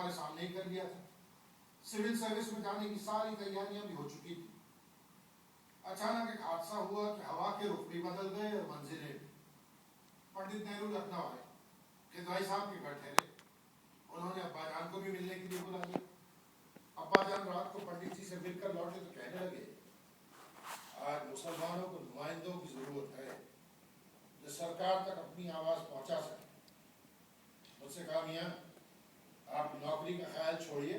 ہمارے سامنے ہی کر دیا تھا. سول سروس میں جانے کی ساری تیاریاں بھی ہو چکی تھی. اچانک ایک حادثہ ہوا کہ ہوا کے رخ بھی بدل گئے اور منزلیں بھی. پنڈت نہرو لکھنؤ آئے, کدوائی صاحب کے گھر ٹھہرے. انہوں نے ابا جان کو بھی ملنے کے لیے بلا لیا. ابا جان رات کو پنڈت جی سے مل کر لوٹے تو کہنے لگے, آج مسلمانوں کو نمائندوں کی ضرورت ہے جو سرکار تک اپنی آواز پہنچا سکے. مجھ سے کہا, میاں آپ نوکری کا خیال چھوڑیے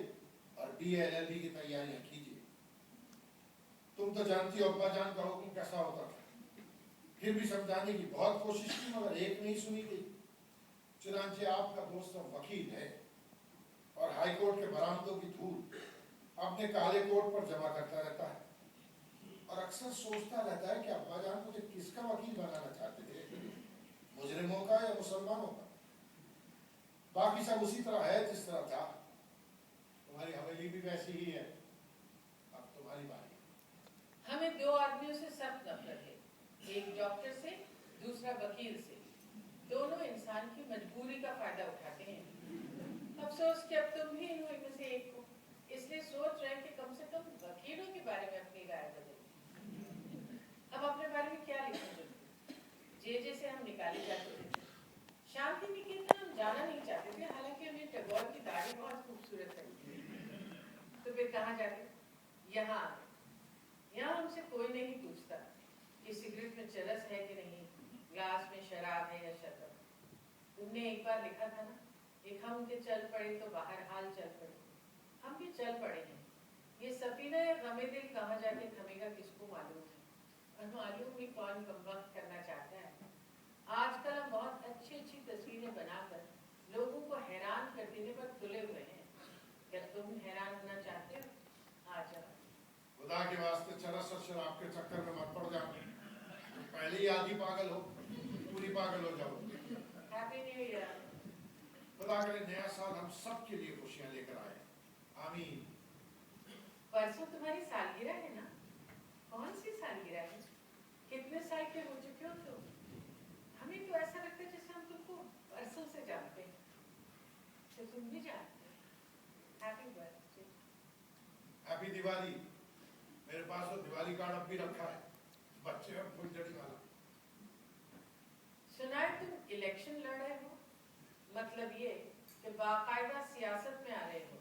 اور BA/LLB کی تیاریاں کیجیے. تم تو جانتی ہو ابا جان کا حکم کیسا ہوتا تھا. پھر بھی سمجھانے کی بہت کوشش کی مگر ایک نہیں سنی گئی. چنانچہ آپ کا دوست وکیل ہے اور ہائی کورٹ کے برآمدوں کی دھول اپنے کالے کوٹ پر جمع کرتا رہتا ہے اور اکثر سوچتا رہتا ہے کہ ابا جان مجھے کس کا وکیل بنانا چاہتے تھے, مجرموں کا یا مسلمانوں کا. باقی سب اسی طرح ہے جس طرح تھا. تمہاری حویلی بھی ویسی ہی ہے. اب تمہاری باری. ہمیں دو آدمیوں سے سخت نفرت ہے, ایک ڈاکٹر سے, دوسرا وکیل سے. دونوں انسان کی مجبوری کا فائدہ اٹھاتے ہیں. افسوس کہ اب تم بھی ان میں سے ایک ہو, اس لیے سوچ رہے کہ کم سے کم وکیلوں کے بارے میں اپنی رائے بدلیں. اب اپنے بارے میں کیا لکھیں؟ جے سے ہم نکالے جا چکے تھے. شانتی نکیتن ہم جانا نہیں چاہتے تھے, حالانکہ ہمیں ٹیگور کی داڑھی بہت خوبصورت لگتی. تو پھر کہاں جاتے؟ یہاں. یہاں ہم سے کوئی نہیں پوچھتا کہ سگریٹ میں چرس ہے کہ نہیں, گلاس میں شراب ہے یا شربت. تم نے ایک بار لکھا تھا نا, ایک ہم کے چل پڑے تو باہر حال چل پڑے. ہم بھی چل پڑے ہیں. یہ سفینہ غم دل کہاں جا کے تھمے گا کس کو معلوم ہے, اور معلوم بھی کون کم وقت کرنا چاہتا ہے. آج کل ہم بہت اچھی تصویریں بنا کر لوگوں کو حیران کر دینے پر تلے ہوئے ہیں. کیا تم حیران ہونا چاہتے ہو؟ آ جاؤ. خدا کے واسطے چرس اور شراب کے چکر میں مت پڑ جاؤ. پہلے ہی آدھی پاگل ہو, پوری پاگل ہو جاؤ. Happy new year. خدا کرے نیا سال ہم سب کے لیے خوشیاں لے کر آئے. آمین. پرسوں تمہاری سالگرہ ہے نا؟ کون سی سالگرہ ہے؟ کتنے سال کے ہو چکے ہو تم؟ ہمیں تو ایسا لگتا ہے جیسے ہم تم کو برسوں سے جانتے ہیں. تو تم بھی جانتے ہیں. Happy birth day. Happy Diwali. میرے پاس وہ دیوالی کارڈ اب بھی رکھا ہے, بچے میں پھول جڑی والا. سنا ہے تم الیکشن لڑ رہے ہو, مطلب یہ کہ باقاعدہ سیاست میں آ رہے ہو.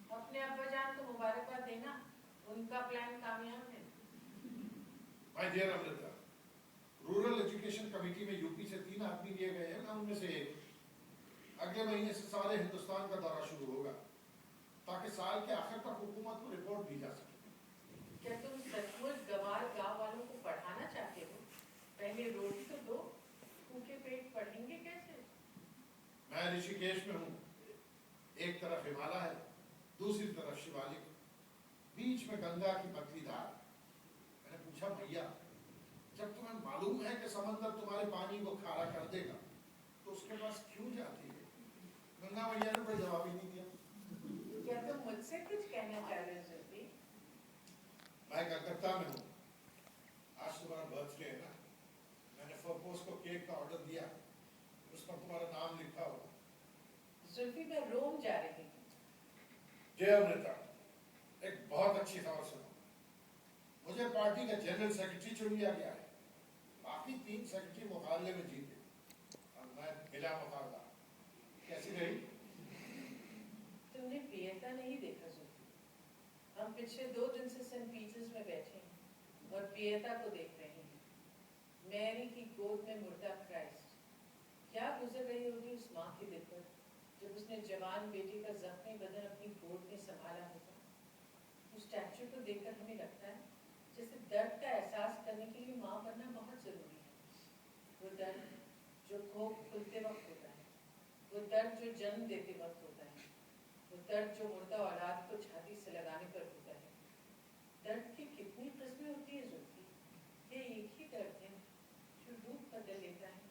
اپنے ابا جان کو مبارکباد دینا, ان کا پلان کامیاب ہے. بھائی dear Amrita, rural education committee میں یو پی سے 3 آدمی لیے گئے ہیں. ان میں سے ایک اگلے مہینے سے سارے ہندوستان کا دورہ شروع ہوگا تاکہ سال کے آخر تک حکومت کو رپورٹ دی جا سکے. کیا تم سچ مچ گوار گاؤں والوں کو پڑھانا چاہتے ہو؟ پہلے روٹی تو دو, بھوکے پیٹ پڑھیں گے کیسے؟ میں رشی کیش میں ہوں. ایک طرف ہمالیہ ہے, دوسری طرف شیوالک, بیچ میں گنگا کی پتلی دھار. میں نے پوچھا, بھیا جب تمہیں معلوم ہے کہ سمندر تمہارے پانی کو کھارا کر دے گا تو اس کے پاس کیوں جاتی ہے؟ گنگا بھیا نے کوئی جواب ہی نہیں دیا. کیا تم مجھ سے کچھ کہنا چاہ رہے ہو زلفی؟ میں کلکتہ میں ہوں. آج تمہارا برتھ ڈے ہے نا, میں نے فرپوز کو کیک کا آرڈر دیا, اس پر تمہارا نام لکھا ہوگا. زلفی میں روم جا رہی ہوں. جے امرتا, ایک بہت اچھی خبر سنو. مجھے پارٹی کا جنرل سیکرٹری چن لیا گیا ہے. باقی 3 سیکرٹری مقابلے میں جیتے اور میں بلا مقابلہ. کیسی رہی؟ تم نے پیتا نہیں دیکھا زلفی. ہم پچھلے 2 دن سے سینٹ پیٹرز میں بیٹھے ہیں اور پیتا کو دیکھ رہے ہیں. میری کی گود میں مردہ کرائسٹ. کیا گزر رہی ہوگی اس ماں کے دل پر جب اس نے جوان بیٹی کا زخمی بدن اپنی گود میں سنبھالا ہوگا. اس اسٹیچو کو دیکھ کر ہمیں لگتا ہے جیسے درد کا احساس کرنے کے لیے ماں بننا بہت ضروری ہے. وہ درد جو کھوپ کھلتے وقت ہوتا ہے, وہ درد جو جنم دیتے وقت ہوتا ہے, وہ درد جو مردہ اولاد کو چھاتی سے لگانے پر ہوتا ہے. درد کی کتنی قسمیں ہوتی ہے زلفی؟ یہ ایک ہی درد ہے جو روپ بدل لیتا ہے.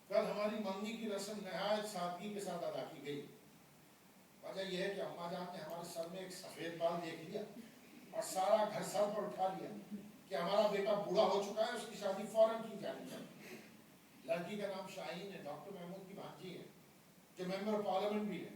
کل ہماری منگنی کی رسم نہایت سادگی کے ساتھ ادا کی گئی. وجہ یہ ہے کہ اماں جان نے ہمارے سر میں ایک سفید بال دیکھ لیا اور سارا گھر سر پر اٹھا لیا کہ ہمارا بیٹا بوڑھا ہو چکا ہے, اس کی شادی فوراً کی جانی چاہیے. لڑکی کا نام شاہین ہے, ڈاکٹر محمود کی بھانجی ہے جو ممبر پارلیمنٹ بھی ہے.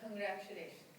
Congratulations.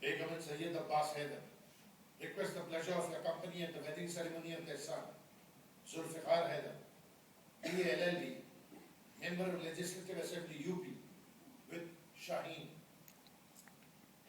Begum Sayyid Abbas Haider request the pleasure of your company at the wedding ceremony of their son, Zulfiqar Haider, BA LLB, member of Legislative Assembly UP, with Shaheen.